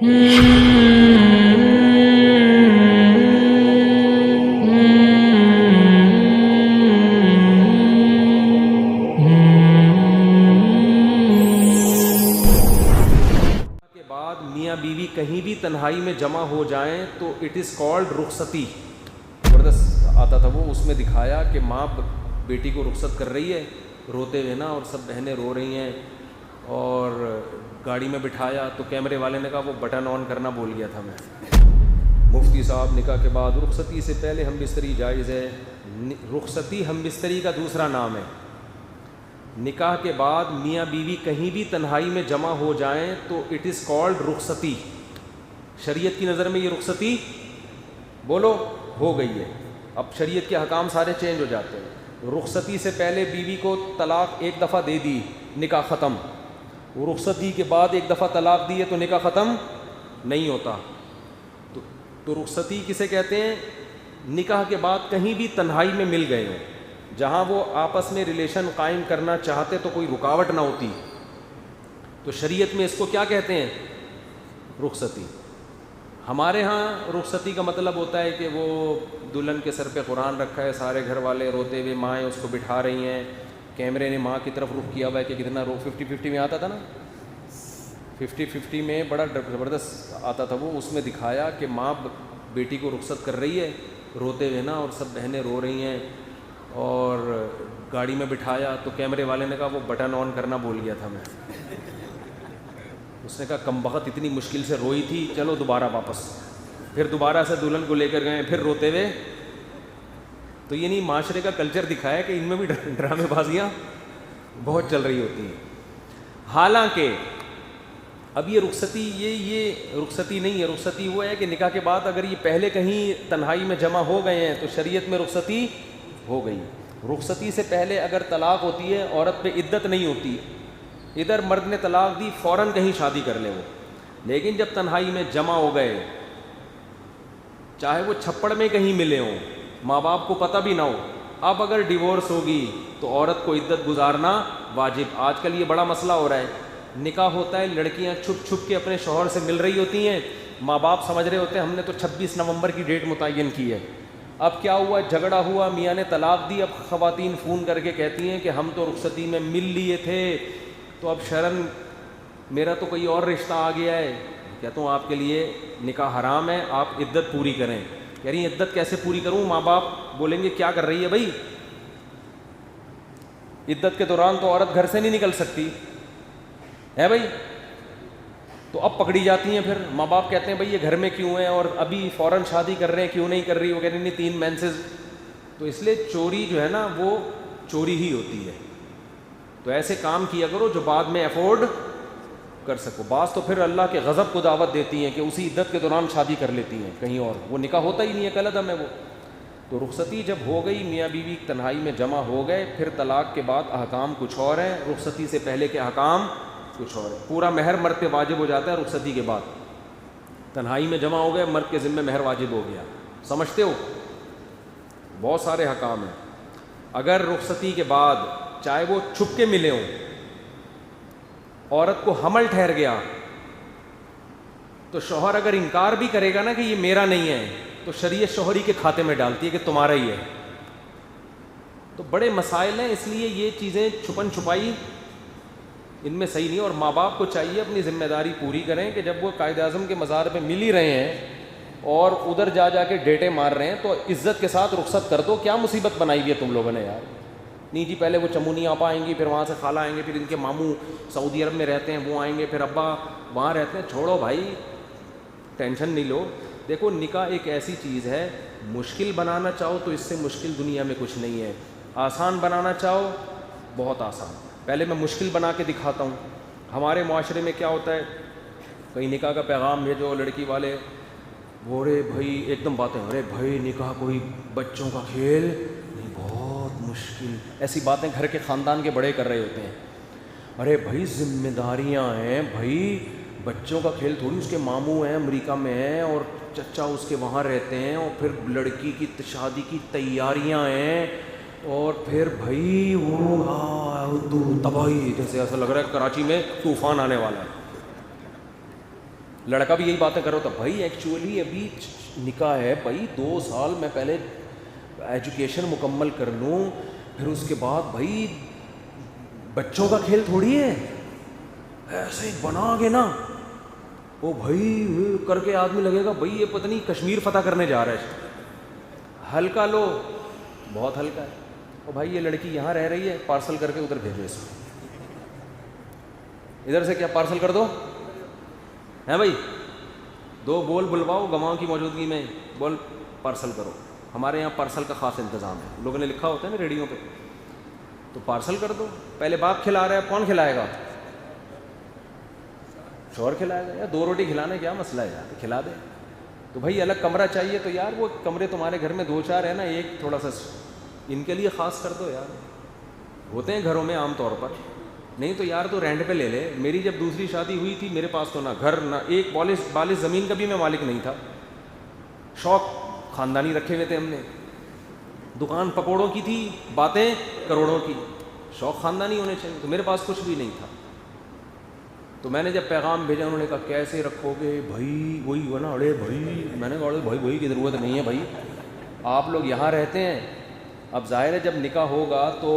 بعد میاں بیوی کہیں بھی تنہائی میں جمع ہو جائیں تو اٹ از کالڈ رخصتی. زبردست آتا تھا وہ, اس میں دکھایا کہ ماں بیٹی کو رخصت کر رہی ہے روتے ہوئے نا, اور سب بہنیں رو رہی ہیں, اور گاڑی میں بٹھایا تو کیمرے والے نے کہا وہ بٹن آن کرنا بھول گیا تھا میں. مفتی صاحب نکاح کے بعد رخصتی سے پہلے ہم بستری جائز ہے. رخصتی ہم بستری کا دوسرا نام ہے. نکاح کے بعد میاں بیوی کہیں بھی تنہائی میں جمع ہو جائیں تو اٹ از کالڈ رخصتی. شریعت کی نظر میں یہ رخصتی بولو ہو گئی ہے. اب شریعت کے حکام سارے چینج ہو جاتے ہیں. رخصتی سے پہلے بیوی کو طلاق ایک دفعہ دے دی, نکاح ختم. رخصتی کے بعد ایک دفعہ طلاق دی ہے تو نکاح ختم نہیں ہوتا. تو رخصتی کسے کہتے ہیں؟ نکاح کے بعد کہیں بھی تنہائی میں مل گئے ہوں, جہاں وہ آپس میں ریلیشن قائم کرنا چاہتے تو کوئی رکاوٹ نہ ہوتی, تو شریعت میں اس کو کیا کہتے ہیں؟ رخصتی. ہمارے ہاں رخصتی کا مطلب ہوتا ہے کہ وہ دلہن کے سر پہ قرآن رکھا ہے, سارے گھر والے روتے ہوئے, مائیں اس کو بٹھا رہی ہیں, کیمرے نے ماں کی طرف رخ کیا ہوا ہے کہ کتنا 50-50 میں آتا تھا نا, 50-50 میں بڑا زبردست آتا تھا وہ, اس میں دکھایا کہ ماں بیٹی کو رخصت کر رہی ہے روتے ہوئے نا, اور سب بہنیں رو رہی ہیں, اور گاڑی میں بٹھایا تو کیمرے والے نے کہا وہ بٹن آن کرنا بھول گیا تھا میں. اس نے کہا کمبخت اتنی مشکل سے روئی تھی, چلو دوبارہ واپس. پھر دوبارہ سے دلہن کو لے کر گئے, پھر روتے ہوئے. تو یہ نہیں, معاشرے کا کلچر دکھایا کہ ان میں بھی ڈرامے بازیاں بہت چل رہی ہوتی ہیں. حالانکہ اب یہ رخصتی یہ رخصتی نہیں ہے. رخصتی وہ ہے کہ نکاح کے بعد اگر یہ پہلے کہیں تنہائی میں جمع ہو گئے ہیں تو شریعت میں رخصتی ہو گئی. رخصتی سے پہلے اگر طلاق ہوتی ہے عورت پہ عدت نہیں ہوتی, ادھر مرد نے طلاق دی فوراً کہیں شادی کر لے وہ. لیکن جب تنہائی میں جمع ہو گئے, چاہے وہ چھپڑ میں کہیں ملے ہوں, ماں باپ کو پتہ بھی نہ ہو, اب اگر ڈیورس ہوگی تو عورت کو عدت گزارنا واجب. آج کل یہ بڑا مسئلہ ہو رہا ہے, نکاح ہوتا ہے, لڑکیاں چھپ چھپ کے اپنے شوہر سے مل رہی ہوتی ہیں, ماں باپ سمجھ رہے ہوتے ہیں ہم نے تو 26 نومبر کی ڈیٹ متعین کی ہے. اب کیا ہوا, جھگڑا ہوا, میاں نے طلاق دی. اب خواتین فون کر کے کہتی ہیں کہ ہم تو رخصتی میں مل لیے تھے, تو اب شرن میرا تو کوئی اور رشتہ آ گیا ہے. کہتا ہوں آپ کے لیے نکاح حرام ہے, آپ عدت پوری کریں. کہہ رہی ہیں عدت کیسے پوری کروں؟ ماں باپ بولیں گے کیا کر رہی ہے بھائی, عدت کے دوران تو عورت گھر سے نہیں نکل سکتی ہے بھائی. تو اب پکڑی جاتی ہیں. پھر ماں باپ کہتے ہیں بھائی یہ گھر میں کیوں ہے, اور ابھی فوراً شادی کر رہے ہیں, کیوں نہیں کر رہی؟ وہ کہہ رہی نہیں 3 مینسز. تو اس لیے چوری جو ہے نا وہ چوری ہی ہوتی ہے. تو ایسے کام کیا کرو جو بعد میں افورڈ کر سکو. بعض تو پھر اللہ کے غضب کو دعوت دیتی ہیں کہ اسی عدت کے دوران شادی کر لیتی ہیں کہیں اور, وہ نکاح ہوتا ہی نہیں ہے, کلعدم ہے وہ. تو رخصتی جب ہو گئی, میاں بیوی تنہائی میں جمع ہو گئے, پھر طلاق کے بعد احکام کچھ اور ہیں, رخصتی سے پہلے کے احکام کچھ اور ہے. پورا مہر مرد پہ واجب ہو جاتا ہے رخصتی کے بعد. تنہائی میں جمع ہو گئے, مرد کے ذمہ مہر واجب ہو گیا. سمجھتے ہو؟ بہت سارے احکام ہیں. اگر رخصتی کے بعد چاہے وہ چھپ کے ملے ہوں, عورت کو حمل ٹھہر گیا, تو شوہر اگر انکار بھی کرے گا نا کہ یہ میرا نہیں ہے, تو شریعت شوہری کے کھاتے میں ڈالتی ہے کہ تمہارا ہی ہے. تو بڑے مسائل ہیں, اس لیے یہ چیزیں چھپن چھپائی ان میں صحیح نہیں. اور ماں باپ کو چاہیے اپنی ذمہ داری پوری کریں کہ جب وہ قائد اعظم کے مزار پہ مل ہی رہے ہیں اور ادھر جا کے ڈیٹے مار رہے ہیں, تو عزت کے ساتھ رخصت کر دو. کیا مصیبت بنائی ہوئی ہے تم لوگوں نے یار. نہیں جی پہلے وہ چمونی آپا آئیں گی, پھر وہاں سے خالہ آئیں گے, پھر ان کے ماموں سعودی عرب میں رہتے ہیں وہ آئیں گے, پھر ابا وہاں رہتے ہیں. چھوڑو بھائی, ٹینشن نہیں لو. دیکھو نکاح ایک ایسی چیز ہے, مشکل بنانا چاہو تو اس سے مشکل دنیا میں کچھ نہیں ہے, آسان بنانا چاہو بہت آسان. پہلے میں مشکل بنا کے دکھاتا ہوں. ہمارے معاشرے میں کیا ہوتا ہے, کہیں نکاح کا پیغام بھیجو, لڑکی والے بورے بھائی ایک دم باتیں, ارے بھائی نکاح کوئی بچوں کا کھیل نہیں, بہت مشکل. ایسی باتیں گھر کے خاندان کے بڑے کر رہے ہوتے ہیں. ارے بھائی ذمہ داریاں ہیں بھائی, بچوں کا کھیل تھوڑی. اس کے ماموں ہیں امریکہ میں ہیں اور چچا اس کے وہاں رہتے ہیں, اور پھر لڑکی کی شادی کی تیاریاں ہیں, اور پھر بھائی وہ تباہی, جیسے ایسا لگ رہا ہے کراچی میں طوفان آنے والا ہے. لڑکا بھی یہی باتیں کر رہا تھا، بھائی ایکچولی ابھی نکاح ہے بھائی، 2 سال میں پہلے ایجوکیشن مکمل کر لوں، پھر اس کے بعد بھائی بچوں کا کھیل تھوڑی ہے، ایسے بنا کے نا وہ بھائی کر کے آدمی لگے گا بھائی یہ پتہ نہیں کشمیر فتح کرنے جا رہا ہے، ہلکا لو، بہت ہلکا ہے۔ اور بھائی یہ لڑکی یہاں رہ رہی ہے، پارسل کر کے ادھر بھیجو اس کو، ادھر سے کیا پارسل کر دو ہے بھائی، 2 بول بلواؤ گواہوں کی موجودگی میں، بول پارسل کرو۔ ہمارے یہاں پارسل کا خاص انتظام ہے، لوگوں نے لکھا ہوتا ہے نا ریڈیو پہ، تو پارسل کر دو۔ پہلے باپ کھلا رہا ہے، کون کھلائے گا؟ شوہر کھلائے گا، یا 2 روٹی کھلانے کیا مسئلہ ہے یار، کھلا دے۔ تو بھائی الگ کمرہ چاہیے تو یار وہ کمرے تمہارے گھر میں 2-4 ہیں نا، ایک تھوڑا سا ان کے لیے خاص کر دو یار، ہوتے ہیں گھروں میں عام طور پر، نہیں تو یار تو رینٹ پہ لے لے۔ میری جب دوسری شادی ہوئی تھی میرے پاس تو نہ گھر نہ ایک بالش زمین کا بھی میں مالک نہیں تھا، شوق خاندانی رکھے ہوئے تھے ہم نے، دکان پکوڑوں کی تھی، باتیں کروڑوں کی، شوق خاندانی ہونے چاہیے، تو میرے پاس کچھ بھی نہیں تھا۔ تو میں نے جب پیغام بھیجا انہوں نے کہا کیسے رکھو گے بھائی، وہی ہوا نا ارے بھائی، میں نے کہا بھائی کی ضرورت نہیں ہے بھائی، آپ لوگ یہاں رہتے ہیں۔ اب ظاہر ہے جب نکاح ہوگا تو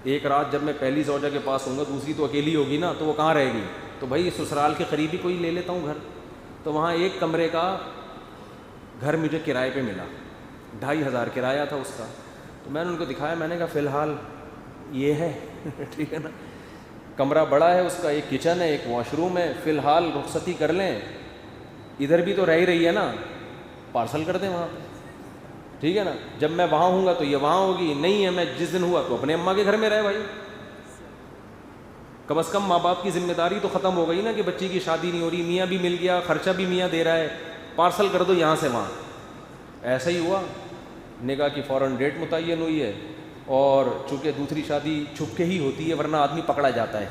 ایک رات جب میں پہلی زوجہ کے پاس ہوں گا، دوسری تو اکیلی ہوگی نا، تو وہ کہاں رہے گی؟ تو بھائی سسرال کے قریب ہی کوئی لے لیتا ہوں گھر، تو وہاں 1 کمرے کا گھر مجھے کرائے پہ ملا، 2500 کرایہ تھا اس کا۔ تو میں نے ان کو دکھایا، میں نے کہا فی الحال یہ ہے ٹھیک ہے نا، کمرہ بڑا ہے اس کا، 1 کچن ہے، 1 واش روم ہے، فی الحال رخصتی کر لیں، ادھر بھی تو رہ ہی رہی ہے نا، پارسل کر دیں وہاں پہ، ٹھیک ہے نا، جب میں وہاں ہوں گا تو یہ وہاں ہوگی، نہیں ہے میں جس دن ہوا تو اپنے اماں کے گھر میں رہے بھائی، کم از کم ماں باپ کی ذمہ داری تو ختم ہو گئی نا کہ بچی کی شادی نہیں ہو رہی، میاں بھی مل گیا، خرچہ بھی میاں دے رہا ہے، پارسل کر دو یہاں سے وہاں۔ ایسا ہی ہوا، نکاح کی فوراً ڈیٹ متعین ہوئی ہے، اور چونکہ دوسری شادی چھپ کے ہی ہوتی ہے ورنہ آدمی پکڑا جاتا ہے۔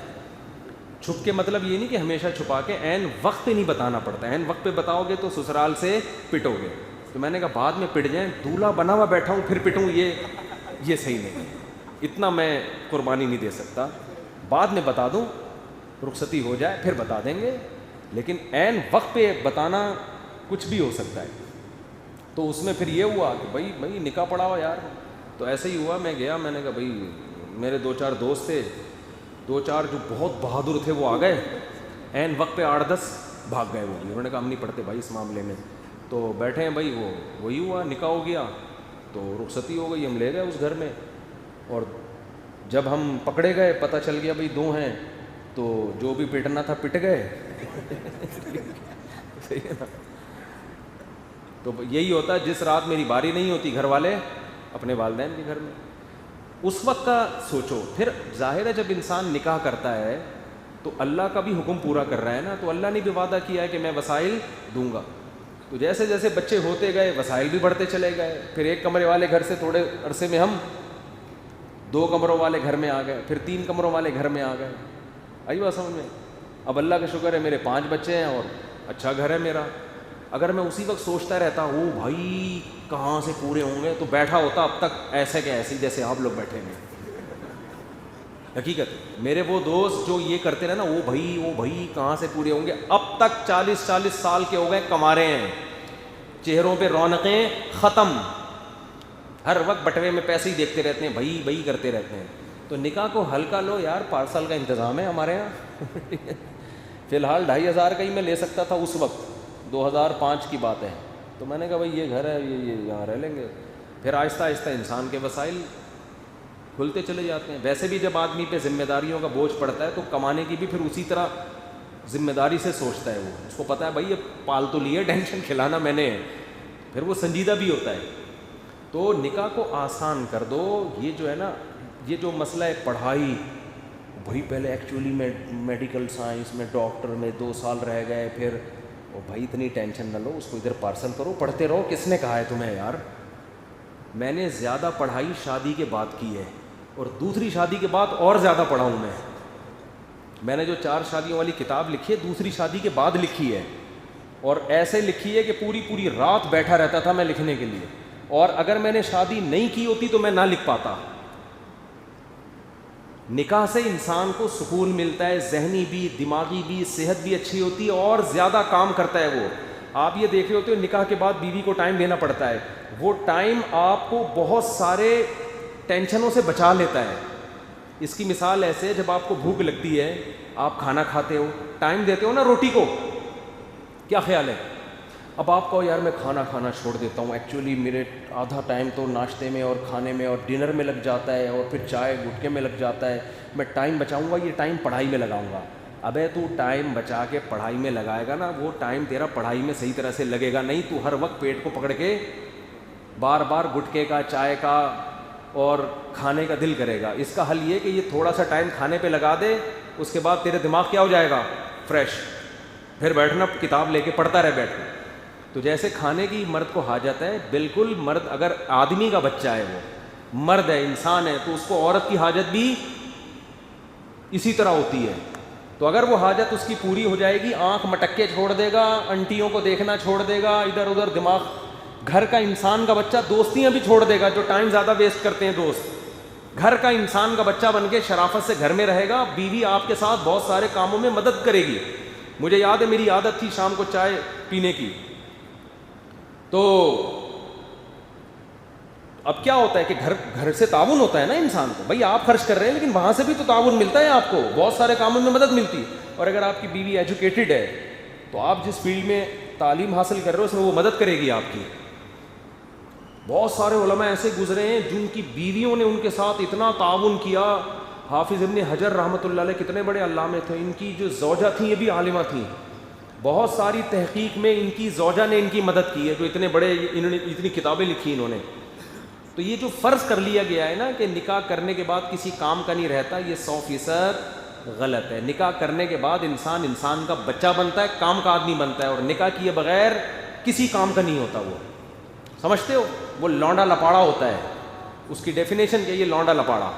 چھپ کے مطلب یہ نہیں کہ ہمیشہ چھپا کے، عین وقت پہ نہیں بتانا پڑتا، عین وقت پہ بتاؤ گے تو سسرال سے پٹو گے۔ تو میں نے کہا بعد میں پٹ جائیں، دولہا بنا ہوا بیٹھا ہوں پھر پٹوں، یہ صحیح نہیں، اتنا میں قربانی نہیں دے سکتا، بعد میں بتا دوں، رخصتی ہو جائے پھر بتا دیں گے، لیکن عین وقت پہ بتانا کچھ بھی ہو سکتا ہے۔ تو اس میں پھر یہ ہوا کہ بھائی نکاح پڑا ہوا یار، تو ایسے ہی ہوا، میں گیا، میں نے کہا بھائی میرے 2-4 دوست تھے، 2-4 جو بہت بہادر تھے وہ آ گئے، عین وقت پہ 8-10 بھاگ گئے وہ بھی، انہوں نے کہا ہم نہیں پڑھتے بھائی اس معاملے میں، تو بیٹھے ہیں بھائی، وہی ہوا، نکاح ہو گیا تو رخصتی ہو گئی، ہم لے گئے اس گھر میں، اور جب ہم پکڑے گئے پتہ چل گیا بھائی 2 ہیں، تو جو بھی پٹنا تھا پٹ گئے صحیح ہے نا۔ تو یہی ہوتا ہے، جس رات میری باری نہیں ہوتی گھر والے اپنے والدین کے گھر میں، اس وقت کا سوچو۔ پھر ظاہر ہے جب انسان نکاح کرتا ہے تو اللہ کا بھی حکم پورا کر رہا ہے نا، تو اللہ نے بھی وعدہ کیا ہے کہ میں وسائل دوں گا، تو جیسے جیسے بچے ہوتے گئے وسائل بھی بڑھتے چلے گئے، پھر 1 کمرے والے گھر سے تھوڑے عرصے میں ہم 2 کمروں والے گھر میں آ گئے، پھر 3 کمروں والے گھر میں آ گئے، آئی بات سمجھ میں؟ اب اللہ کا شکر ہے میرے 5 بچے ہیں اور اچھا گھر ہے میرا۔ اگر میں اسی وقت سوچتا رہتا او بھائی کہاں سے پورے ہوں گے، تو بیٹھا ہوتا اب تک ایسے کہ ایسے جیسے آپ لوگ بیٹھے ہیں۔ حقیقت میرے وہ دوست جو یہ کرتے رہے نا، وہ بھائی کہاں سے پورے ہوں گے، اب تک 40 سال کے ہو گئے، کما رہے ہیں، چہروں پہ رونقیں ختم، ہر وقت بٹوے میں پیسے ہی دیکھتے رہتے ہیں، بھائی کرتے رہتے ہیں۔ تو نکاح کو ہلکا لو یار، پارسل کا انتظام ہے ہمارے یہاں فی الحال 2500 کا ہی میں لے سکتا تھا اس وقت، 2005 کی بات ہے، تو میں نے کہا بھائی یہ گھر ہے، یہ یہاں رہ لیں گے۔ پھر آہستہ آہستہ انسان کے وسائل کھلتے چلے جاتے ہیں۔ ویسے بھی جب آدمی پہ ذمہ داریوں کا بوجھ پڑتا ہے تو کمانے کی بھی پھر اسی طرح ذمہ داری سے سوچتا ہے، وہ اس کو پتہ ہے بھائی یہ پال تو لیے، ٹینشن کھلانا میں نے ہے، پھر وہ سنجیدہ بھی ہوتا ہے۔ تو نکاح کو آسان کر دو۔ یہ جو ہے نا، یہ جو مسئلہ ہے پڑھائی، بھائی پہلے ایکچولی میں میڈیکل سائنس میں ڈاکٹر میں 2 سال رہ گئے، پھر او بھائی اتنی ٹینشن نہ لو، اس کو ادھر پارسل کرو، پڑھتے رہو۔ کس نے کہا ہے تمہیں یار؟ میں نے زیادہ پڑھائی شادی کے بعد کی ہے، اور دوسری شادی کے بعد اور زیادہ پڑھا ہوں میں نے جو 4 شادیوں والی کتاب لکھی ہے دوسری شادی کے بعد لکھی ہے، اور ایسے لکھی ہے کہ پوری رات بیٹھا رہتا تھا میں لکھنے کے لیے، اور اگر میں نے شادی نہیں کی ہوتی تو میں نہ لکھ پاتا۔ نکاح سے انسان کو سکون ملتا ہے، ذہنی بھی، دماغی بھی، صحت بھی اچھی ہوتی ہے اور زیادہ کام کرتا ہے وہ. آپ یہ دیکھ رہے ہوتے ہو نکاح کے بعد بیوی کو ٹائم دینا پڑتا ہے، وہ ٹائم آپ کو بہت سارے ٹینشنوں سے بچا لیتا ہے. اس کی مثال ایسے ہے، جب آپ کو بھوک لگتی ہے، آپ کھانا کھاتے ہو، ٹائم دیتے ہو نا روٹی کو، کیا خیال ہے؟ اب آپ کہو یار میں کھانا کھانا چھوڑ دیتا ہوں، ایکچولی میرے آدھا ٹائم تو ناشتے میں اور کھانے میں اور ڈنر میں لگ جاتا ہے اور پھر چائے گٹکے میں لگ جاتا ہے، میں ٹائم بچاؤں گا، یہ ٹائم پڑھائی میں لگاؤں گا. ابے تو ٹائم بچا کے پڑھائی میں لگائے گا نا، وہ ٹائم تیرا پڑھائی میں صحیح طرح سے لگے گا نہیں. تو ہر وقت پیٹ کو پکڑ کے بار بار گٹکے کا، چائے کا اور کھانے کا دل کرے گا. اس کا حل یہ کہ یہ تھوڑا سا ٹائم کھانے پہ لگا دے، اس کے بعد تیرے دماغ کیا ہو جائے گا؟ فریش. پھر بیٹھنا کتاب لے کے پڑھتا رہے بیٹھ کے. تو جیسے کھانے کی مرد کو حاجت ہے، بالکل مرد اگر آدمی کا بچہ ہے، وہ مرد ہے، انسان ہے، تو اس کو عورت کی حاجت بھی اسی طرح ہوتی ہے. تو اگر وہ حاجت اس کی پوری ہو جائے گی، آنکھ مٹکے چھوڑ دے گا، انٹیوں کو دیکھنا چھوڑ دے گا، ادھر ادھر دماغ. گھر کا انسان کا بچہ دوستیاں بھی چھوڑ دے گا، جو ٹائم زیادہ ویسٹ کرتے ہیں دوست. گھر کا انسان کا بچہ بن کے شرافت سے گھر میں رہے گا. بیوی آپ کے ساتھ بہت سارے کاموں میں مدد کرے گی. مجھے یاد ہے میری عادت تھی شام کو چائے پینے کی، تو اب کیا ہوتا ہے کہ گھر سے تعاون ہوتا ہے نا انسان کو. بھائی آپ خرچ کر رہے ہیں لیکن وہاں سے بھی تو تعاون ملتا ہے آپ کو، بہت سارے کاموں میں مدد ملتی. اور اگر آپ کی بیوی ایجوکیٹڈ ہے تو آپ جس فیلڈ میں تعلیم حاصل کر رہے ہو اس میں وہ مدد کرے گی آپ کی. بہت سارے علماء ایسے گزرے ہیں جن کی بیویوں نے ان کے ساتھ اتنا تعاون کیا. حافظ ابن حجر رحمۃ اللہ علیہ کتنے بڑے علامہ تھے، ان کی جو زوجہ تھیں یہ بھی عالمہ تھیں. بہت ساری تحقیق میں ان کی زوجہ نے ان کی مدد کی ہے، جو اتنے بڑے انہوں نے اتنی کتابیں لکھی انہوں نے. تو یہ جو فرض کر لیا گیا ہے نا کہ نکاح کرنے کے بعد کسی کام کا نہیں رہتا، یہ 100% غلط ہے. نکاح کرنے کے بعد انسان کا بچہ بنتا ہے، کام کا آدمی بنتا ہے، اور نکاح کیے بغیر کسی کام کا نہیں ہوتا. وہ سمجھتے ہو، وہ لونڈا لپاڑا ہوتا ہے. اس کی ڈیفینیشن کیا ہے؟ یہ لونڈا لپاڑا،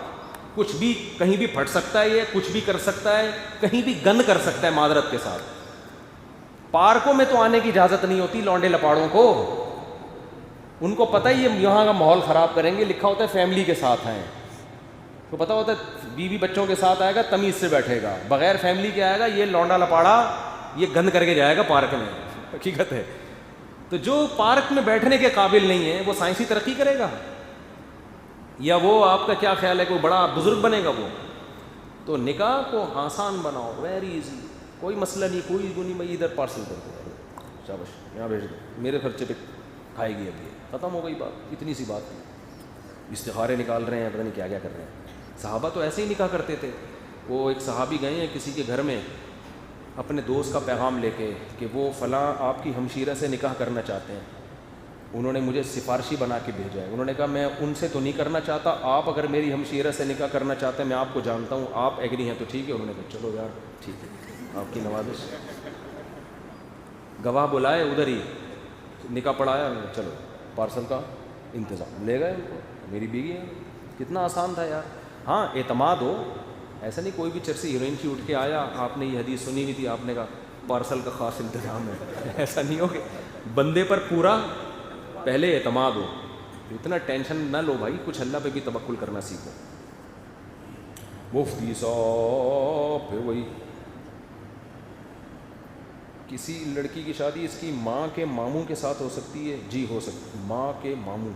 کچھ بھی کہیں بھی پھٹ سکتا ہے، یہ کچھ بھی کر سکتا ہے، کہیں بھی گند کر سکتا ہے معذرت کے ساتھ. پارکوں میں تو آنے کی اجازت نہیں ہوتی لونڈے لپاڑوں کو. ان کو پتہ ہی یہاں کا ماحول خراب کریں گے، لکھا ہوتا ہے فیملی کے ساتھ آئیں. تو پتہ ہوتا ہے بیوی بچوں کے ساتھ آئے گا تمیز سے بیٹھے گا، بغیر فیملی کے آئے گا یہ لونڈا لپاڑا، یہ گند کر کے جائے گا پارک میں. حقیقت ہے. تو جو پارک میں بیٹھنے کے قابل نہیں ہے وہ سائنسی ترقی کرے گا؟ یا وہ آپ کا کیا خیال ہے کہ وہ بڑا بزرگ بنے گا وہ؟ تو نکاح کو آسان بناؤ، ویری ایزی، کوئی مسئلہ نہیں، کوئی گنی میں ادھر پارسل کر دو، شاباش یہاں بھیج دو، میرے خرچے پہ کھائے گی. اب یہ ختم ہو گئی بات، اتنی سی بات تھی. استخارے نکال رہے ہیں، پتہ نہیں کیا کیا کر رہے ہیں. صحابہ تو ایسے ہی نکاح کرتے تھے. وہ ایک صحابی گئے ہیں کسی کے گھر میں اپنے دوست کا پیغام لے کے کہ وہ فلاں آپ کی ہمشیرہ سے نکاح کرنا چاہتے ہیں، انہوں نے مجھے سفارشی بنا کے بھیجا ہے. انہوں نے کہا میں ان سے تو نہیں کرنا چاہتا، آپ اگر میری ہمشیرہ سے نکاح کرنا چاہتے ہیں، میں آپ کو جانتا ہوں، آپ ایگری ہیں تو ٹھیک ہے. انہوں نے کہا چلو یار ٹھیک ہے، آپ کی نوازش. گواہ بلائے، ادھر ہی نکاح پڑھایا، چلو پارسل کا انتظام، لے گئے ان کو. میری بیوی ہے. کتنا آسان تھا یار. ہاں اعتماد ہو، ایسا نہیں کوئی بھی چرسی ہیروئن کی اٹھ کے آیا، آپ نے یہ حدیث سنی ہوئی تھی، آپ نے کہا پارسل کا خاص انتظام ہے. ایسا نہیں ہو کہ بندے پر پورا پہلے اعتماد ہو. اتنا ٹینشن نہ لو بھائی، کچھ اللہ پہ بھی توکل کرنا سیکھو. مفتی صاحب پھر وہی، کسی لڑکی کی شادی اس کی ماں کے ماموں کے ساتھ ہو سکتی ہے؟ جی ہو سکتی. ماں کے ماموں،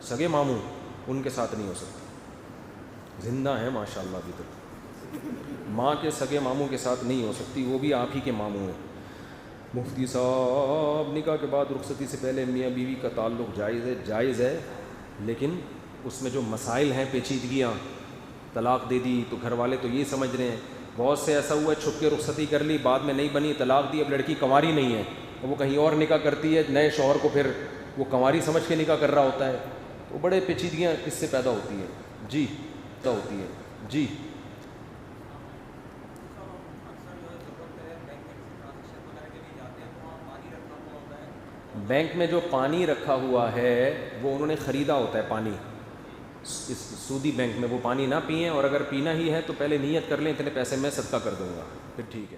سگے ماموں، ان کے ساتھ نہیں ہو سکتی. زندہ ہیں ماشاءاللہ ابھی تک. ماں کے سگے ماموں کے ساتھ نہیں ہو سکتی، وہ بھی آپ ہی کے ماموں ہیں. مفتی صاحب نکاح کے بعد رخصتی سے پہلے میاں بیوی کا تعلق جائز ہے لیکن اس میں جو مسائل ہیں، پیچیدگیاں، طلاق دے دی تو گھر والے تو یہ سمجھ رہے ہیں، بہت سے ایسا ہوا ہے چھپ کے رخصتی کر لی، بعد میں نہیں بنی، طلاق دی، اب لڑکی کنواری نہیں ہے، وہ کہیں اور نکاح کرتی ہے، نئے شوہر کو پھر وہ کنواری سمجھ کے نکاح کر رہا ہوتا ہے. تو بڑے پیچیدگیاں اس سے پیدا ہوتی ہیں. جی ہوتی ہے. جی بینک میں جو پانی رکھا ہوا ہے وہ انہوں نے خریدا ہوتا ہے پانی. اس سودی بینک میں وہ پانی نہ پئیں، اور اگر پینا ہی ہے تو پہلے نیت کر لیں اتنے پیسے میں صدقہ کر دوں گا، پھر ٹھیک ہے.